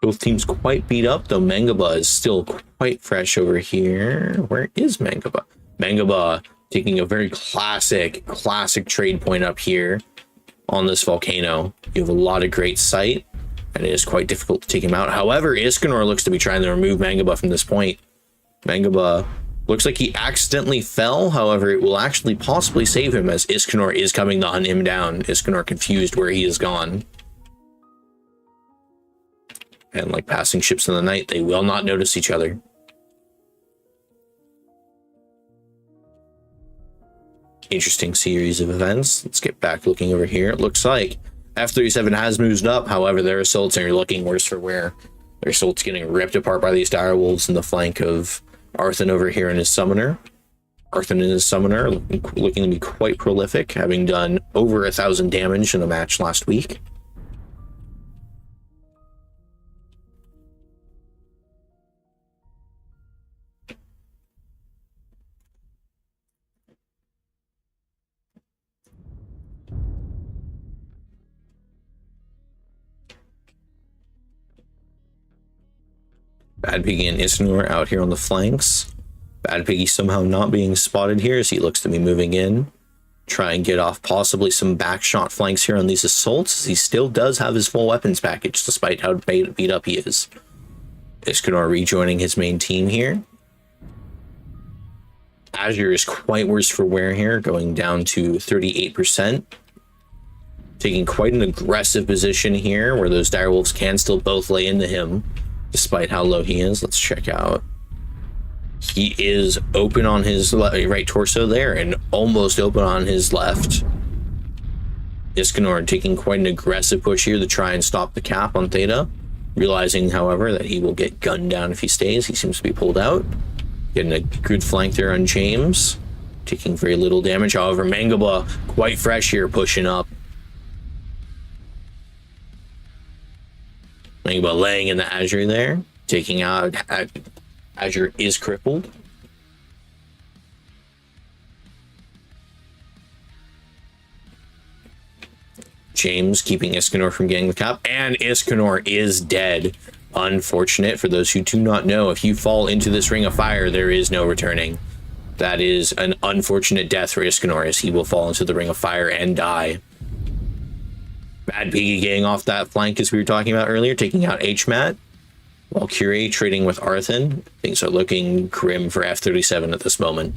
Both teams quite beat up, though Mangaba is still quite fresh over here. Where is Mangaba? Mangaba taking a very classic trade point up here on this volcano. You have a lot of great sight, and it is quite difficult to take him out. However, Iskanor looks to be trying to remove Mangaba from this point. Mangaba looks like he accidentally fell. However, it will actually possibly save him as Iskanor is coming to hunt him down. Iskanor confused where he is gone. And like passing ships in the night, they will not notice each other. Interesting series of events. Let's get back looking over here. It looks like F37 has moved up. However, their assaults are looking worse for wear. Their Assault's getting ripped apart by these direwolves in the flank of Arthur over here and his summoner. Arthur and his summoner looking to be quite prolific, having done over 1,000 damage in the match last week. Bad Piggy and Isanor out here on the flanks. Bad Piggy somehow not being spotted here as he looks to be moving in. Try and get off possibly some backshot flanks here on these assaults, as he still does have his full weapons package despite how beat up he is. Isanor rejoining his main team here. Azure is quite worse for wear here, going down to 38%. Taking quite an aggressive position here where those direwolves can still both lay into him despite how low he is. Let's check out. He is open on his right torso there and almost open on his left. Isanor taking quite an aggressive push here to try and stop the cap on Theta. Realizing, however, that he will get gunned down if he stays. He seems to be pulled out. Getting a good flank there on James. Taking very little damage. However, Mangaba quite fresh here, pushing up. Mangaba laying in the Azure there. Taking out... Azure is crippled. James keeping Isanor from getting the cap, and Isanor is dead. Unfortunate. For those who do not know, if you fall into this ring of fire, there is no returning. That is an unfortunate death for Isanor, as he will fall into the ring of fire and die. Bad Piggy getting off that flank as we were talking about earlier, taking out HMAT. Valkyrie trading with Arthen. Things are looking grim for F37 at this moment.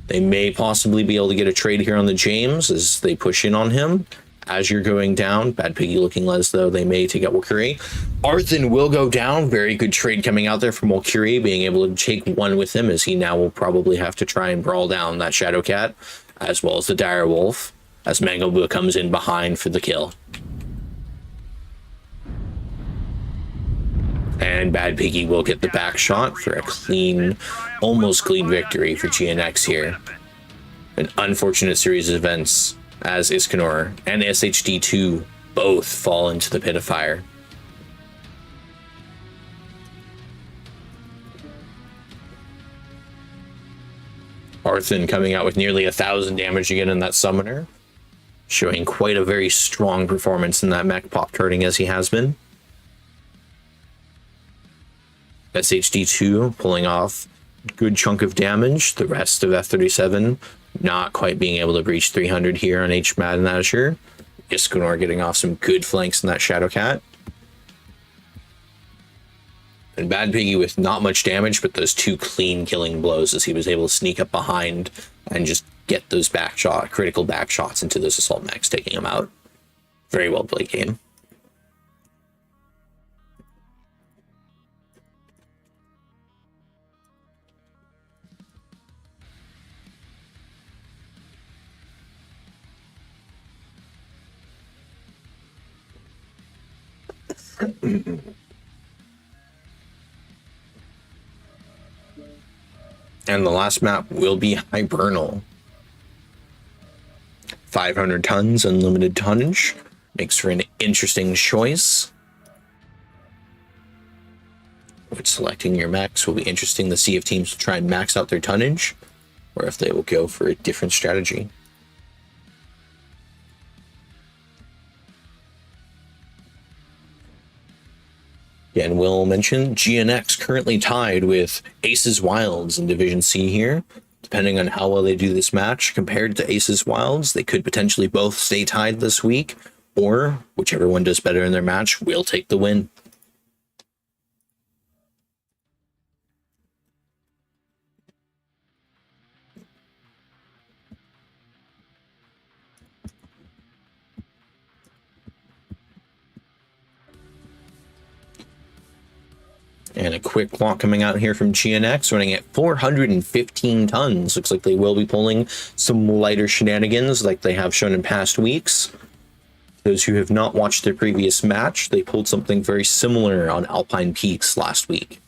They may possibly be able to get a trade here on the James as they push in on him. Azure going down. Bad Piggy looking as though they may take out Valkyrie. Arthen will go down. Very good trade coming out there from Valkyrie, being able to take one with him, as he now will probably have to try and brawl down that Shadowcat, as well as the Direwolf, as Mangaba comes in behind for the kill. And Bad Piggy will get the back shot for a clean, almost clean victory for GNX here. An unfortunate series of events as Isanor and SHD2 both fall into the pit of fire. Arthen coming out with nearly 1,000 damage again in that summoner, showing quite a very strong performance in that mech pop turning as he has been. SHD2 pulling off a good chunk of damage. The rest of F37 not quite being able to breach 300 here on HMAT and Azure. Isanor getting off some good flanks in that Shadowcat. And Bad Piggy with not much damage, but those two clean killing blows as he was able to sneak up behind and just get those critical back shots into those assault mechs, taking him out. Very well played game. And the last map will be Hibernal. 500 tons, unlimited tonnage. Makes for an interesting choice. With selecting your max will be interesting to see if teams will try and max out their tonnage, or if they will go for a different strategy. Again, we'll mention GNX currently tied with Aces Wilds in Division C here. Depending on how well they do this match compared to Aces Wilds, they could potentially both stay tied this week, or whichever one does better in their match will take the win. And a quick walk coming out here from GNX, running at 415 tons. Looks like they will be pulling some lighter shenanigans like they have shown in past weeks. Those who have not watched their previous match, they pulled something very similar on Alpine Peaks last week.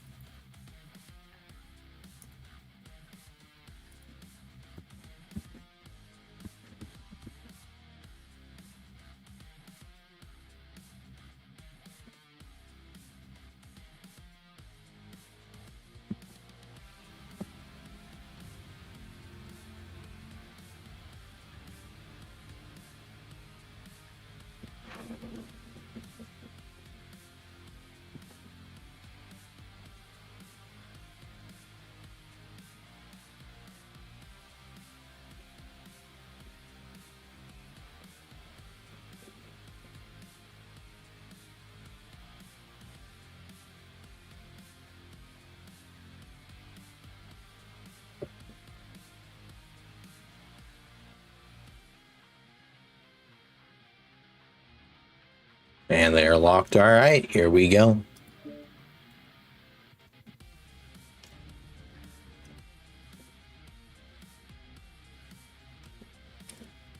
And they're locked. All right, here we go.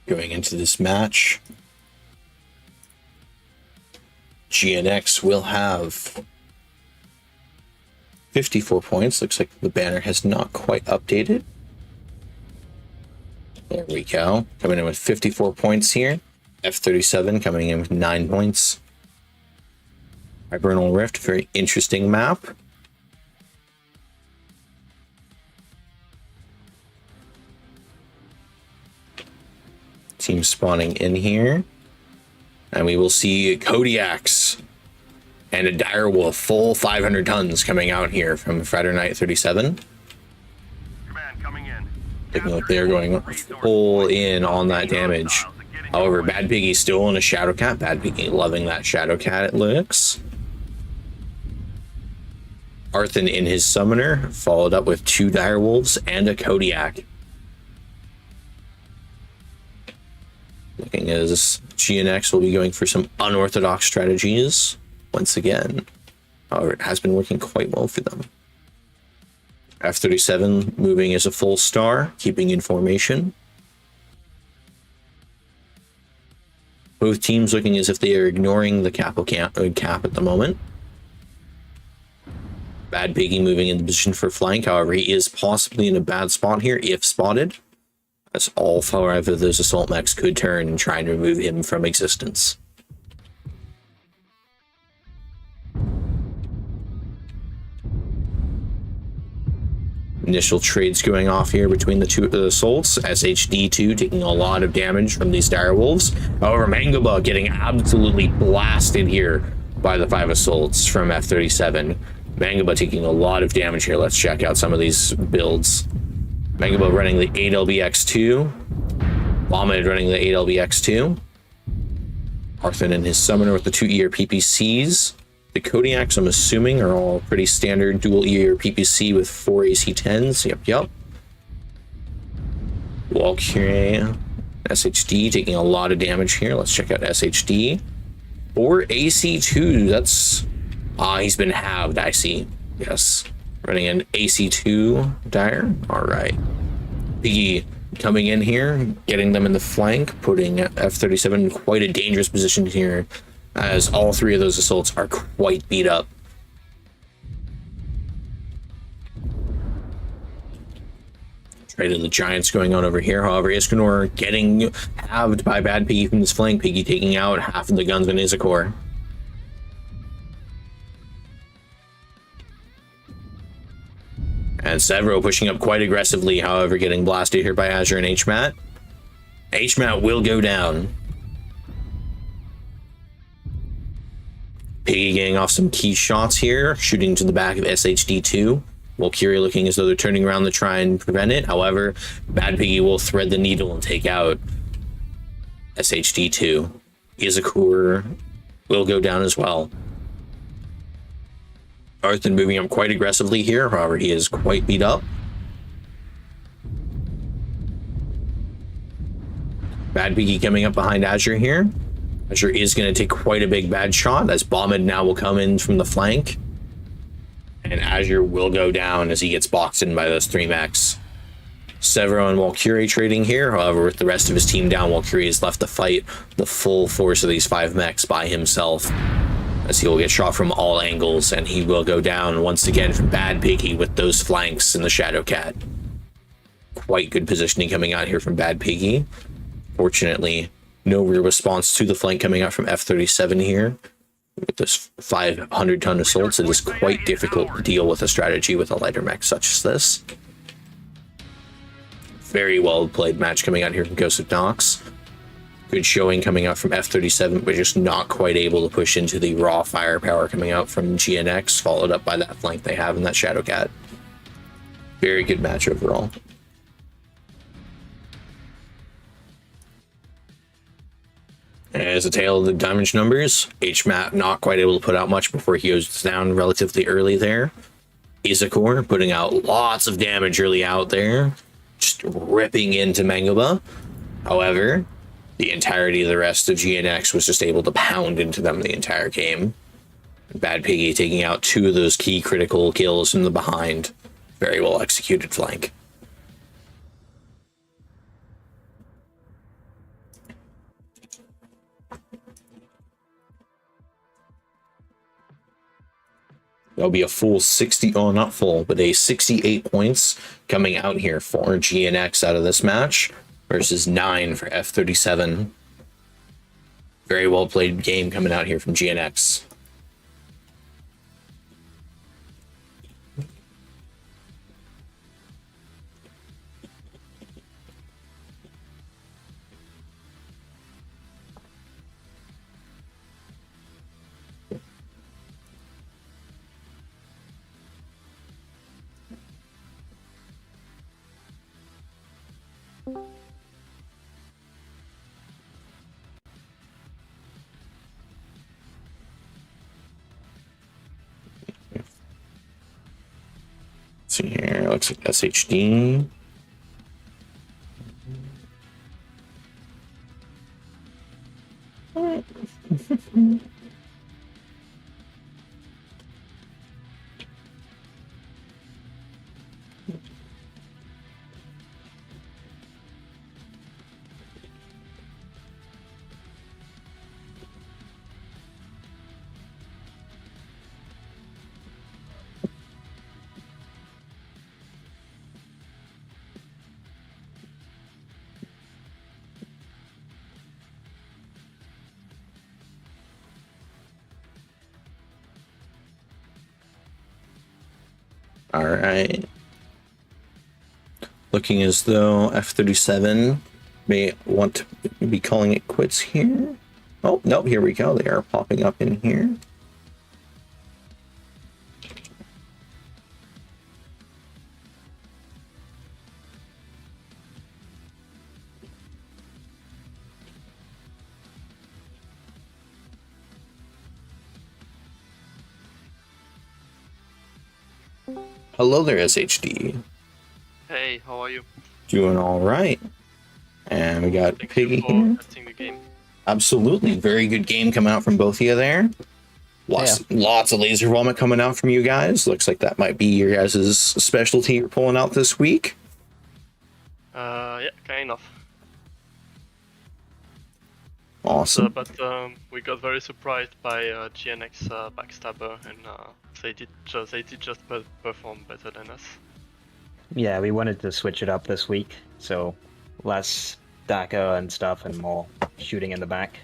Going into this match, GNX will have 54 points. Looks like the banner has not quite updated. There we go. Coming in with 54 points here. F37 coming in with 9 points. Hibernal Rift, very interesting map. Team spawning in here. And we will see Kodiaks and a direwolf full 500 tons coming out here from Friday Night 37. Command coming in. Looking like they're going full in on that damage. However, Bad Piggy's still in a Shadow Cat. Bad Piggy loving that Shadow Cat, it looks. Arthen in his Summoner, followed up with 2 direwolves and a Kodiak. Looking as GNX will be going for some unorthodox strategies once again. However, it has been working quite well for them. F37 moving as a full star, keeping in formation. Both teams looking as if they are ignoring the cap at the moment. Bad Piggy moving into position for flank. However, he is possibly in a bad spot here if spotted, as all 5 of those assault mechs could turn and try and remove him from existence. Initial trades going off here between the two assaults. SHD2 taking a lot of damage from these direwolves. However, Mangaba getting absolutely blasted here by the 5 assaults from F37. Mangaba taking a lot of damage here. Let's check out some of these builds. Mangaba running the 8LBX2. Vomit running the 8LBX2. Arthen and his Summoner with the 2 ER PPCs. The Kodiaks, I'm assuming, are all pretty standard dual ER PPC with 4 AC10s. Yep. Walkyrie, SHD taking a lot of damage here. Let's check out SHD. 4 AC2, that's... he's been halved, I see. Yes. Running an AC2 dire. Alright. Piggy coming in here, getting them in the flank, putting F37 in quite a dangerous position here, as all 3 of those assaults are quite beat up. Trade of the Giants going on over here. However, Iskanor getting halved by Bad Piggy from this flank. Piggy taking out half of the guns on Isakor. And Severo pushing up quite aggressively, however, getting blasted here by Azure and HMAT. HMAT will go down. Piggy getting off some key shots here, shooting to the back of SHD2. Valkyrie looking as though they're turning around to try and prevent it. However, Bad Piggy will thread the needle and take out SHD2. Izakura will go down as well. Arthen moving up quite aggressively here. However, he is quite beat up. Bad Piggy coming up behind Azure here. Azure is going to take quite a big bad shot, as Bombed now will come in from the flank. And Azure will go down as he gets boxed in by those 3 mechs. Severo and Valkyrie trading here. However, with the rest of his team down, Valkyrie is left to fight the full force of these 5 mechs by himself, as he will get shot from all angles, and he will go down once again from Bad Piggy with those flanks in the Shadow Cat. Quite good positioning coming out here from Bad Piggy. Fortunately, no real response to the flank coming out from F37 here. With this 500-ton assaults, it is quite difficult to deal with a strategy with a lighter mech such as this. Very well played match coming out here from Ghost of Nox. Good showing coming out from F37, but just not quite able to push into the raw firepower coming out from GNX, followed up by that flank they have in that Shadow Cat. Very good match overall. As a tale of the damage numbers, HMAT not quite able to put out much before he goes down relatively early there. Izakor putting out lots of damage early out there, just ripping into Mangaba. However, the entirety of the rest of GNX was just able to pound into them the entire game. Bad Piggy taking out 2 of those key critical kills from the behind. Very well executed flank. There'll be a full 60, oh, not full, but a 68 points coming out here for GNX out of this match versus 9 for F37. Very well played game coming out here from GNX. See here, looks like SHD. All right. Looking as though F37 may want to be calling it quits here. Oh, no, here we go. They are popping up in here. Hello there, SHD. Hey, how are you? Doing all right. And we got Thank Piggy you for here. testing the game. Absolutely. Very good game coming out from both of you there. Lots of laser vomit coming out from you guys. Looks like that might be your guys' specialty you're pulling out this week. Yeah, kind of. Awesome. But we got very surprised by GNX backstabber, and they did just perform better than us. Yeah, we wanted to switch it up this week, so less DACA and stuff and more shooting in the back.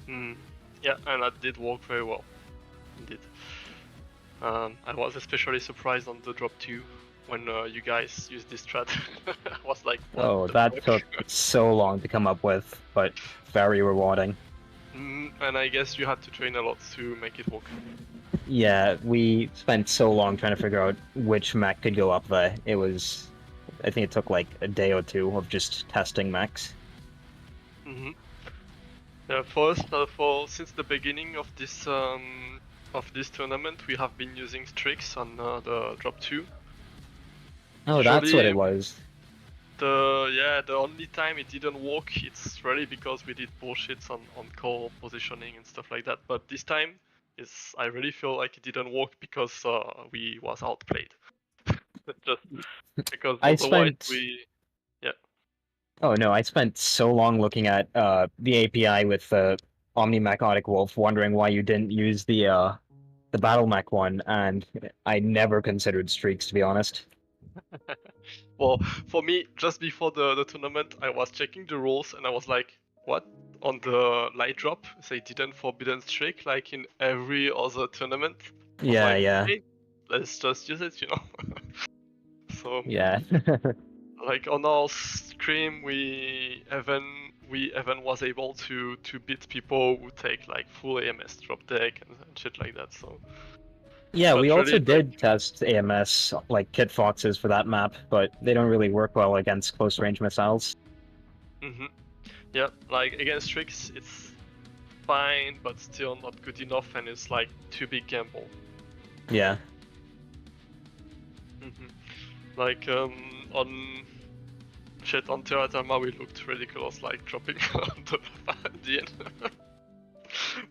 Yeah, and that did work very well. Indeed. I was especially surprised on the drop 2 when you guys used this strat. I was like, what Oh, the that fuck? took so long to come up with, but very rewarding. And I guess you had to train a lot to make it work. Yeah, we spent so long trying to figure out which mech could go up there. It was, I think it took like a day or 2 of just testing mechs. Yeah, first, since the beginning of this tournament, we have been using streaks on the drop 2. Oh, that's what Usually, it was. The only time it didn't work, it's really because we did bullshits on core positioning and stuff like that. But this time, I really feel like it didn't work because we was outplayed. Just because I otherwise spent- we. Yeah. Oh no, I spent so long looking at the API with the OmniMech Arctic Wolf, wondering why you didn't use the Battle Mech one, and I never considered streaks, to be honest. Well, for me, just before the tournament, I was checking the rules and I was like, what? On the light drop, they didn't forbidden streak like in every other tournament. I was Yeah, like, yeah, hey, let's just use it, you know. So yeah. like on our scream, we even was able to beat people who take like full AMS drop deck and shit like that. So Yeah, we but also really, like, did test AMS, like Kit Foxes for that map, but they don't really work well against close range missiles. yeah, like against tricks, it's fine, but still not good enough, and it's like too big gamble. Yeah. Like on shit on Teratama, we looked ridiculous, like dropping on the end.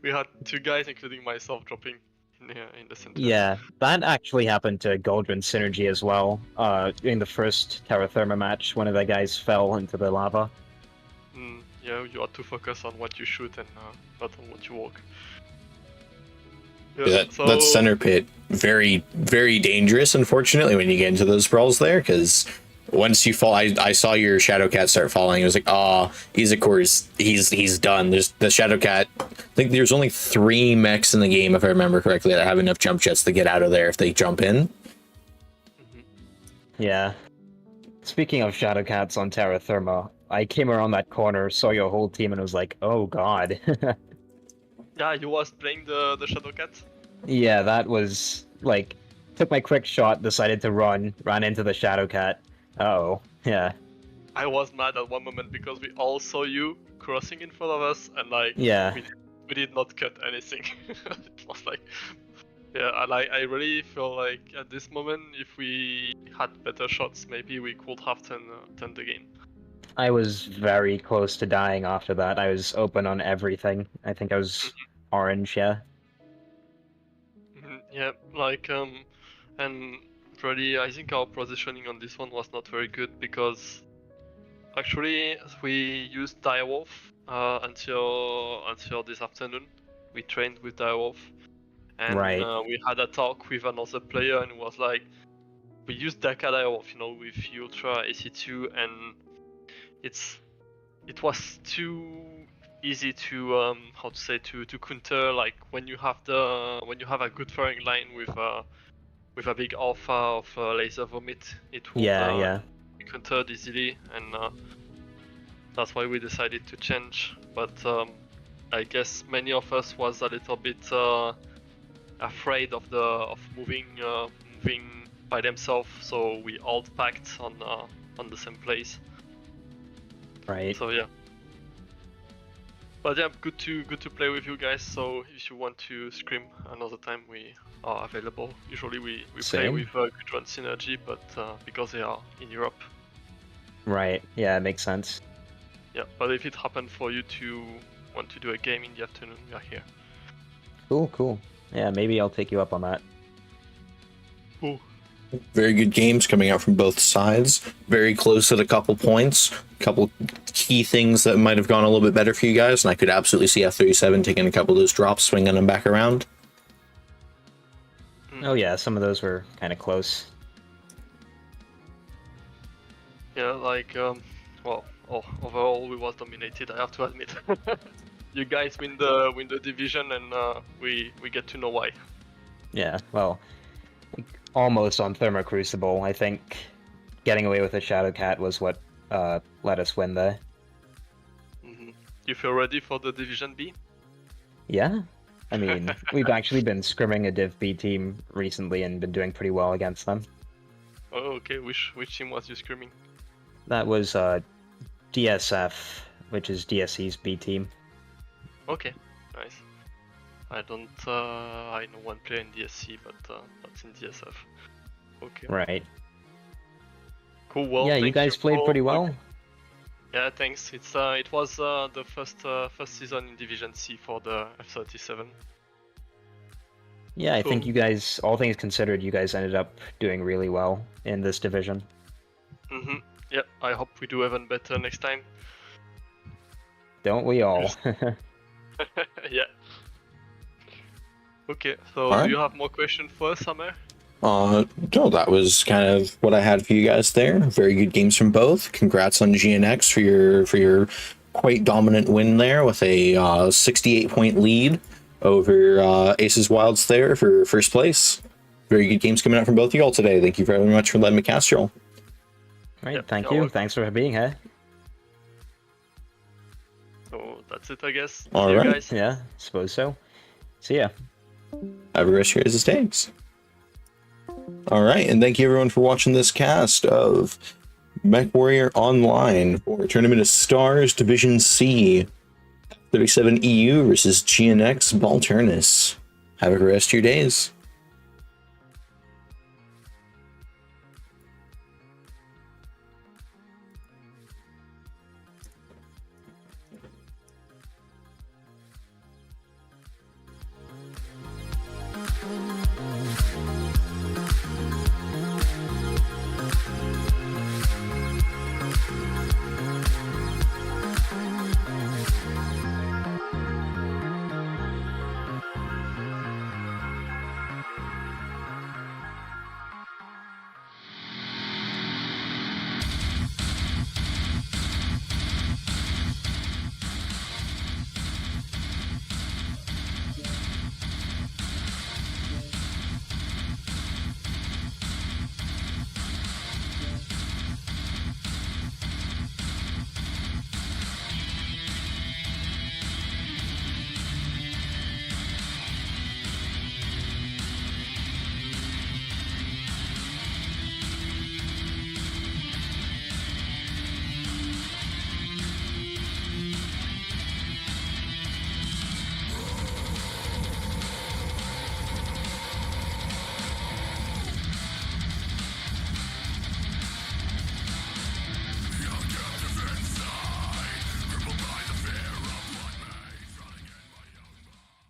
We had 2 guys, including myself, dropping in the center. Yeah, that actually happened to Goldrin Synergy as well. In the first Terra Therma match, one of the guys fell into the lava. Yeah, you have to focus on what you shoot and not on what you walk. Yeah, That center pit, very, very dangerous, unfortunately, when you get into those sprawls there, because once you fall, I saw your Shadowcat start falling. It was like, Izakor's, he's done. There's the Shadowcat. I think there's only 3 mechs in the game, if I remember correctly, that have enough jump jets to get out of there if they jump in. Yeah. Speaking of Shadowcats on Terra Therma, I came around that corner, saw your whole team, and was like, oh god. Yeah, you was playing the Shadowcat? Yeah, that was, like, took my quick shot, decided to ran into the Shadowcat. Uh-oh, yeah. I was mad at one moment because we all saw you crossing in front of us, and like, Yeah. we did not cut anything. It was like, yeah, I really feel like at this moment, if we had better shots, maybe we could have turned the game. I was very close to dying after that. I was open on everything. I think I was orange, yeah. Yeah, like and really, I think our positioning on this one was not very good because actually we used Direwolf until this afternoon. We trained with Direwolf, and Right. we had a talk with another player, and it was like we used Daka Direwolf, you know, with Ultra AC2, and it was too easy to how to say to counter, like when you have a good firing line with a big alpha of laser vomit, it would Yeah. be countered easily, and that's why we decided to change. But I guess many of us was a little bit afraid of moving by themselves, so we all packed on the same place. Right. So yeah. But yeah, good to play with you guys. So if you want to scream another time, we are available. Usually we play Same. with Gudrun Synergy, but because they are in Europe. Right. Yeah, it makes sense. Yeah, but if it happened for you to want to do a game in the afternoon, we are here. Cool. Yeah, maybe I'll take you up on that. Cool. Very good games coming out from both sides. Very close at a couple points. A couple key things that might have gone a little bit better for you guys, and I could absolutely see F37 taking a couple of those drops, swinging them back around. Oh yeah, some of those were kind of close. Yeah, like well, overall we was dominated. I have to admit. You guys win the division, and we get to know why. Yeah, well, almost on Thermo Crucible. I think getting away with a Shadowcat was what let us win there. You feel ready for the Division B? Yeah, I mean, we've actually been scrimming a Div B team recently and been doing pretty well against them. Oh, okay. Which team was you screaming? That was DSF, which is DSE's B team. Okay, nice. I don't. I know one player in DSC, but that's in DSF. Okay. Right. Cool. Well, Yeah, you thank guys played for- pretty well. Yeah, thanks. It was the first season in Division C for the F37. Yeah, I think Cool. you guys, all things considered, you guys ended up doing really well in this division. Mm-hmm. Yeah, I hope we do even better next time. Don't we all? Yeah. Okay, so All do right. you have more questions for us, Summer? No, that was kind of what I had for you guys there. Very good games from both. Congrats on GNX for your quite dominant win there with a 68-point lead over Aces Wilds there for first place. Very good games coming out from both of y'all today. Thank you very much for letting me cast y'all. Right, Yeah, thank you're you. welcome. Thanks for being here. So that's it, I guess. All See you right. guys. Yeah, suppose so. See ya. Have a rest of your guys' days. All right, and thank you everyone for watching this cast of Mech Warrior Online for Tournament of Stars Division C, 37 EU versus GNX Balternis. Have a good rest of your days.